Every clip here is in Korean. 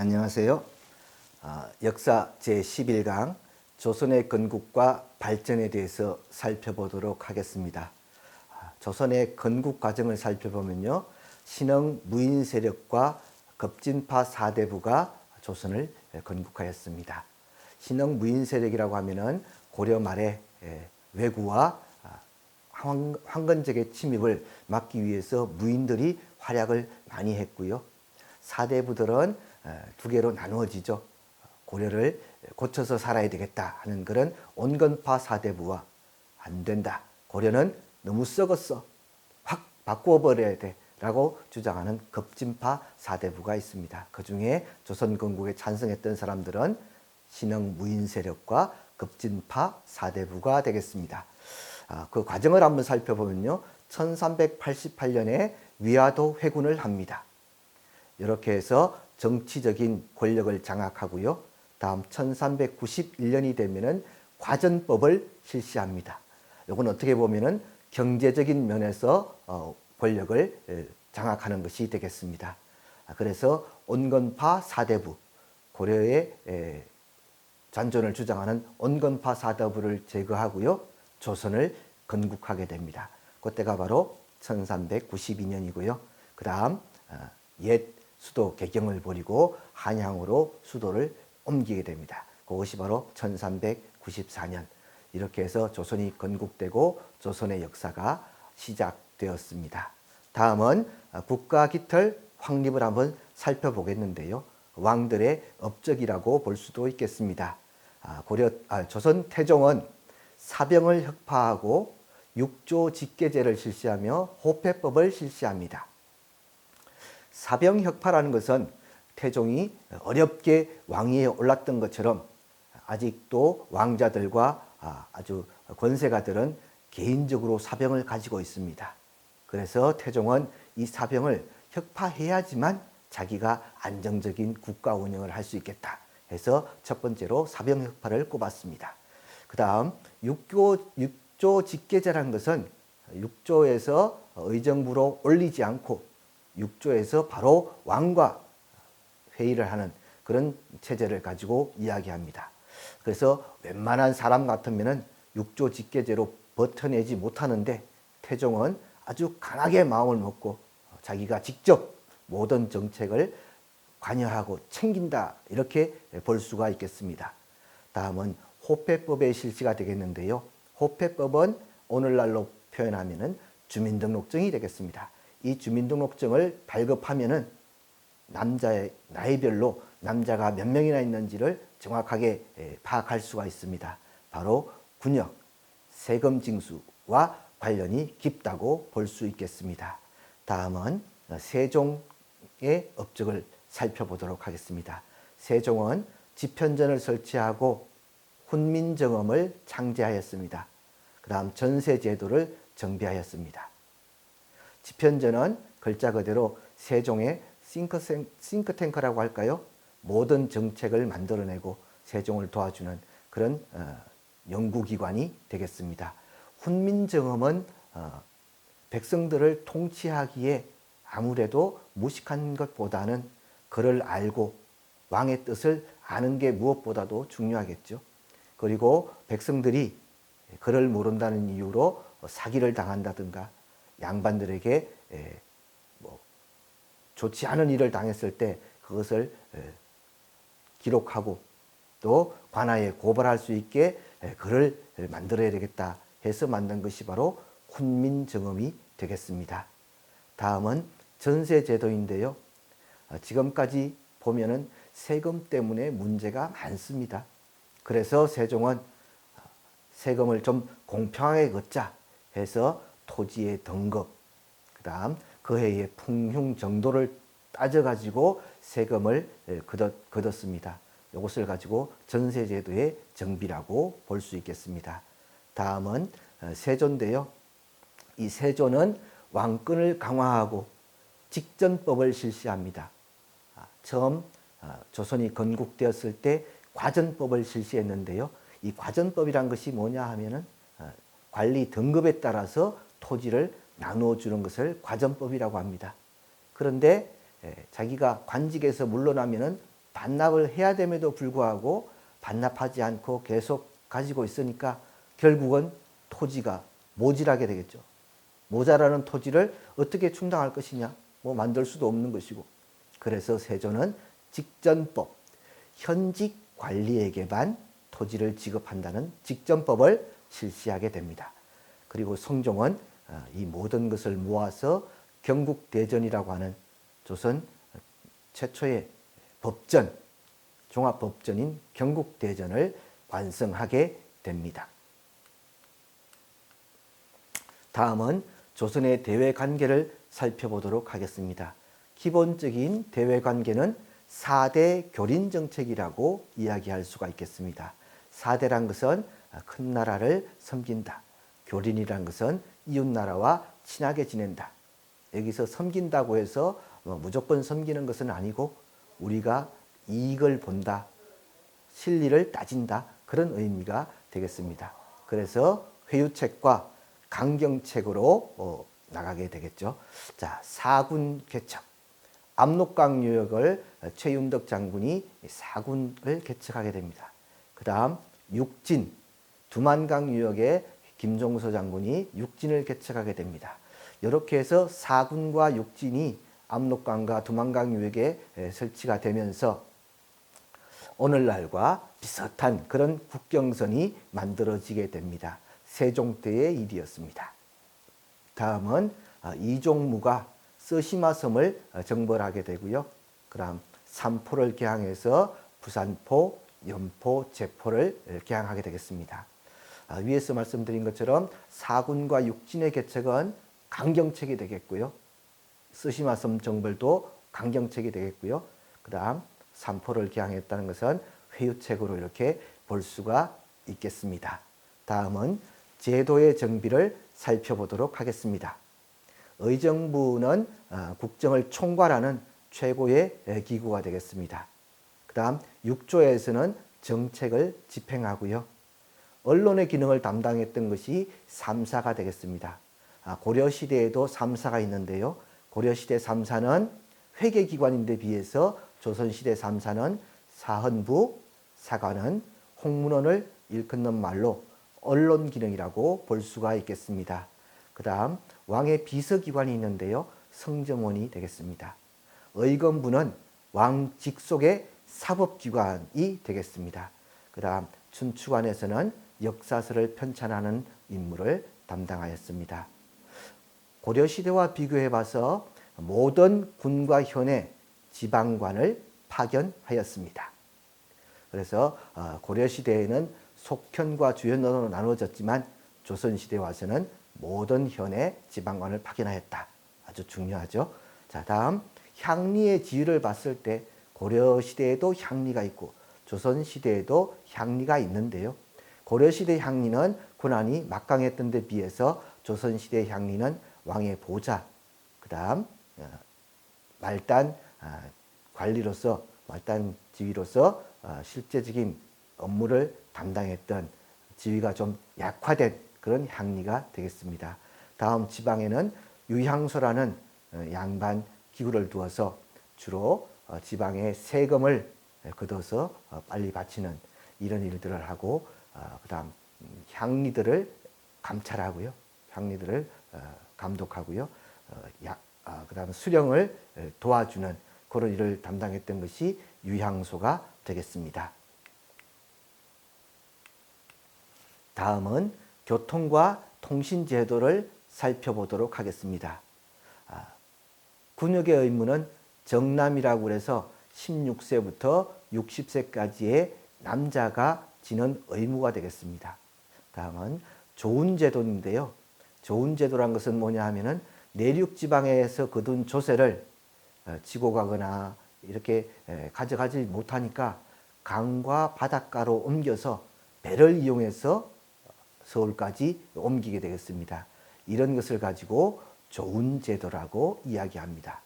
안녕하세요. 역사 제11강 조선의 건국과 발전에 대해서 살펴보도록 하겠습니다. 조선의 건국 과정을 살펴보면요. 신흥 무인 세력과 급진파 사대부가 조선을 건국하였습니다. 신흥 무인 세력이라고 하면은 고려 말에 왜구와 황건적의 침입을 막기 위해서 무인들이 활약을 많이 했고요. 사대부들은 두 개로 나누어지죠. 고려를 고쳐서 살아야 되겠다 하는 그런 온건파 사대부와 안 된다. 고려는 너무 썩었어. 확 바꾸어버려야 돼. 라고 주장하는 급진파 사대부가 있습니다. 그 중에 조선 건국에 찬성했던 사람들은 신흥 무인 세력과 급진파 사대부가 되겠습니다. 그 과정을 한번 살펴보면요. 1388년에 위화도 회군을 합니다. 이렇게 해서 정치적인 권력을 장악하고요. 다음 1391년이 되면은 과전법을 실시합니다. 이건 어떻게 보면은 경제적인 면에서 권력을 장악하는 것이 되겠습니다. 그래서 온건파 사대부, 고려의 잔존을 주장하는 온건파 사대부를 제거하고요. 조선을 건국하게 됩니다. 그때가 바로 1392년이고요. 그 다음 옛 수도 개경을 버리고 한양으로 수도를 옮기게 됩니다. 그것이 바로 1394년. 이렇게 해서 조선이 건국되고 조선의 역사가 시작되었습니다. 다음은 국가깃털 확립을 한번 살펴보겠는데요. 왕들의 업적이라고 볼 수도 있겠습니다. 조선 태종은 사병을 혁파하고 육조 직계제를 실시하며 호패법을 실시합니다. 사병혁파라는 것은 태종이 어렵게 왕위에 올랐던 것처럼 아직도 왕자들과 아주 권세가들은 개인적으로 사병을 가지고 있습니다. 그래서 태종은 이 사병을 혁파해야지만 자기가 안정적인 국가 운영을 할 수 있겠다 해서 첫 번째로 사병혁파를 꼽았습니다. 그 다음 육조 직계제라는 것은 육조에서 의정부로 올리지 않고 육조에서 바로 왕과 회의를 하는 그런 체제를 가지고 이야기합니다. 그래서 웬만한 사람 같으면은 육조 직계제로 버텨내지 못하는데 태종은 아주 강하게 마음을 먹고 자기가 직접 모든 정책을 관여하고 챙긴다 이렇게 볼 수가 있겠습니다. 다음은 호패법의 실시가 되겠는데요. 호패법은 오늘날로 표현하면은 주민등록증이 되겠습니다. 이 주민등록증을 발급하면은 남자의 나이별로 남자가 몇 명이나 있는지를 정확하게 파악할 수가 있습니다. 바로 군역, 세금 징수와 관련이 깊다고 볼 수 있겠습니다. 다음은 세종의 업적을 살펴보도록 하겠습니다. 세종은 집현전을 설치하고 훈민정음을 창제하였습니다. 그 다음 전세제도를 정비하였습니다. 집현전은 글자 그대로 세종의 싱크탱크라고 할까요? 모든 정책을 만들어내고 세종을 도와주는 그런 연구기관이 되겠습니다. 훈민정음은 백성들을 통치하기에 아무래도 무식한 것보다는 그를 알고 왕의 뜻을 아는 게 무엇보다도 중요하겠죠. 그리고 백성들이 그를 모른다는 이유로 사기를 당한다든가 양반들에게 좋지 않은 일을 당했을 때 그것을 기록하고 또 관아에 고발할 수 있게 글을 만들어야 되겠다 해서 만든 것이 바로 훈민정음이 되겠습니다. 다음은 전세제도인데요. 지금까지 보면은 세금 때문에 문제가 많습니다. 그래서 세종은 세금을 좀 공평하게 걷자 해서 토지의 등급, 그 다음 그 해의 풍흉 정도를 따져가지고 세금을 걷었습니다. 이것을 가지고 전세제도의 정비라고 볼 수 있겠습니다. 다음은 세조인데요. 이 세조는 왕권을 강화하고 직전법을 실시합니다. 처음 조선이 건국되었을 때 과전법을 실시했는데요. 이 과전법이란 것이 뭐냐 하면은 관리 등급에 따라서 토지를 나누어 주는 것을 과전법이라고 합니다. 그런데 자기가 관직에서 물러나면은 반납을 해야 됨에도 불구하고 반납하지 않고 계속 가지고 있으니까 결국은 토지가 모질하게 되겠죠. 모자라는 토지를 어떻게 충당할 것이냐? 뭐 만들 수도 없는 것이고. 그래서 세조는 직전법, 현직 관리에게만 토지를 지급한다는 직전법을 실시하게 됩니다. 그리고 성종은 이 모든 것을 모아서 경국대전이라고 하는 조선 최초의 법전, 종합법전인 경국대전을 완성하게 됩니다. 다음은 조선의 대외관계를 살펴보도록 하겠습니다. 기본적인 대외관계는 4대 교린정책이라고 이야기할 수가 있겠습니다. 4대란 것은 큰 나라를 섬긴다. 교린이란 것은 이웃나라와 친하게 지낸다. 여기서 섬긴다고 해서 무조건 섬기는 것은 아니고 우리가 이익을 본다, 실리를 따진다, 그런 의미가 되겠습니다. 그래서 회유책과 강경책으로 나가게 되겠죠. 자, 사군 개척. 압록강 유역을 최윤덕 장군이 사군을 개척하게 됩니다. 그 다음 육진, 두만강 유역에 김종서 장군이 육진을 개척하게 됩니다. 이렇게 해서 사군과 육진이 압록강과 두만강 유역에 설치가 되면서 오늘날과 비슷한 그런 국경선이 만들어지게 됩니다. 세종 때의 일이었습니다. 다음은 이종무가 서시마섬을 정벌하게 되고요. 그다음 삼포를 개항해서 부산포, 연포, 제포를 개항하게 되겠습니다. 위에서 말씀드린 것처럼 사군과 육진의 개척은 강경책이 되겠고요. 서시마섬 정벌도 강경책이 되겠고요. 그다음 삼포를 개항했다는 것은 회유책으로 이렇게 볼 수가 있겠습니다. 다음은 제도의 정비를 살펴보도록 하겠습니다. 의정부는 국정을 총괄하는 최고의 기구가 되겠습니다. 그 다음 6조에서는 정책을 집행하고요. 언론의 기능을 담당했던 것이 3사가 되겠습니다. 고려시대에도 3사가 있는데요. 고려시대 3사는 회계기관인데 비해서 조선시대 3사는 사헌부, 사관은 홍문원을 일컫는 말로 언론기능이라고 볼 수가 있겠습니다. 그 다음 왕의 비서기관이 있는데요. 성정원이 되겠습니다. 의검부는 왕 직속의 사법기관이 되겠습니다. 그 다음 춘추관에서는 역사서를 편찬하는 임무를 담당하였습니다. 고려시대와 비교해봐서 모든 군과 현의 지방관을 파견하였습니다. 그래서 고려시대에는 속현과 주현으로 나누어졌지만 조선시대에 와서는 모든 현의 지방관을 파견하였다. 아주 중요하죠. 자, 다음 향리의 지위를 봤을 때 고려시대에도 향리가 있고 조선시대에도 향리가 있는데요. 고려시대 향리는 권한이 막강했던 데 비해서 조선시대 향리는 왕의 보좌, 그 다음 말단 관리로서, 말단 지위로서 실제적인 업무를 담당했던 지위가 좀 약화된 그런 향리가 되겠습니다. 다음 지방에는 유향소라는 양반 기구를 두어서 주로 지방의 세금을 걷어서 빨리 바치는 이런 일들을 하고, 그 다음 향리들을 감찰하고요. 향리들을 감독하고요. 그 다음 수령을 도와주는 그런 일을 담당했던 것이 유향소가 되겠습니다. 다음은 교통과 통신제도를 살펴보도록 하겠습니다. 군역의 의무는 정남이라고 해서 16세부터 60세까지의 남자가 지는 의무가 되겠습니다. 다음은 조운제도인데요. 조운제도란 것은 뭐냐 하면은 내륙 지방에서 거둔 조세를 지고 가거나 이렇게 가져가지 못하니까 강과 바닷가로 옮겨서 배를 이용해서 서울까지 옮기게 되겠습니다. 이런 것을 가지고 조운제도라고 이야기합니다.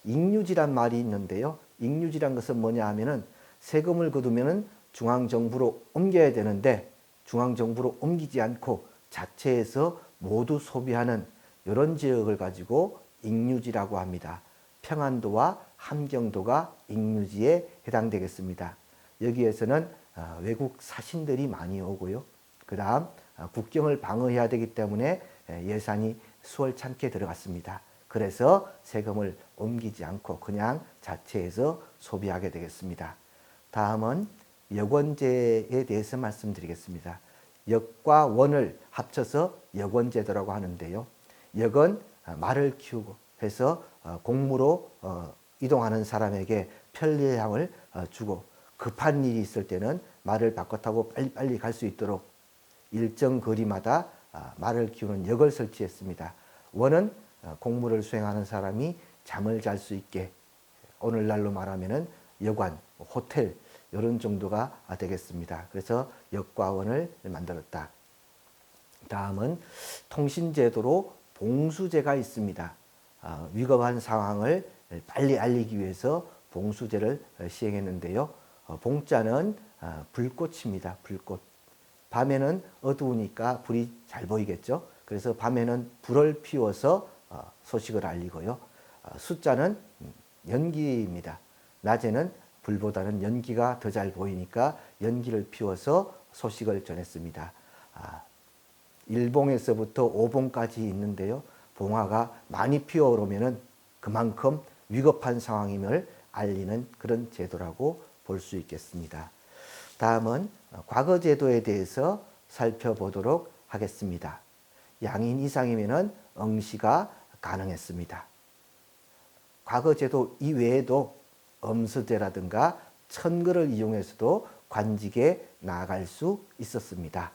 익류지란 말이 있는데요. 익류지란 것은 뭐냐 하면은 세금을 거두면은 중앙정부로 옮겨야 되는데 중앙정부로 옮기지 않고 자체에서 모두 소비하는 이런 지역을 가지고 익류지라고 합니다. 평안도와 함경도가 익류지에 해당되겠습니다. 여기에서는 외국 사신들이 많이 오고요. 그 다음 국경을 방어해야 되기 때문에 예산이 수월찮게 들어갔습니다. 그래서 세금을 옮기지 않고 그냥 자체에서 소비하게 되겠습니다. 다음은 역원제에 대해서 말씀드리겠습니다. 역과 원을 합쳐서 역원제도라고 하는데요. 역은 말을 키우고 해서 공무로 이동하는 사람에게 편리함을 주고 급한 일이 있을 때는 말을 바꿔 타고 빨리빨리 갈 수 있도록 일정 거리마다 말을 키우는 역을 설치했습니다. 원은 공무를 수행하는 사람이 잠을 잘 수 있게, 오늘날로 말하면은 여관, 호텔 이런 정도가 되겠습니다. 그래서 역과 원을 만들었다. 다음은 통신제도로 봉수제가 있습니다. 위급한 상황을 빨리 알리기 위해서 봉수제를 시행했는데요. 봉자는 불꽃입니다. 불꽃. 밤에는 어두우니까 불이 잘 보이겠죠. 그래서 밤에는 불을 피워서 소식을 알리고요. 숫자는 연기입니다. 낮에는 불보다는 연기가 더 잘 보이니까 연기를 피워서 소식을 전했습니다. 일봉에서부터 오봉까지 있는데요. 봉화가 많이 피어오르면 그만큼 위급한 상황임을 알리는 그런 제도라고 볼 수 있겠습니다. 다음은 과거 제도에 대해서 살펴보도록 하겠습니다. 양인 이상이면 응시가 가능했습니다. 과거 제도 이외에도 엄서제라든가 천거를 이용해서도 관직에 나아갈 수 있었습니다.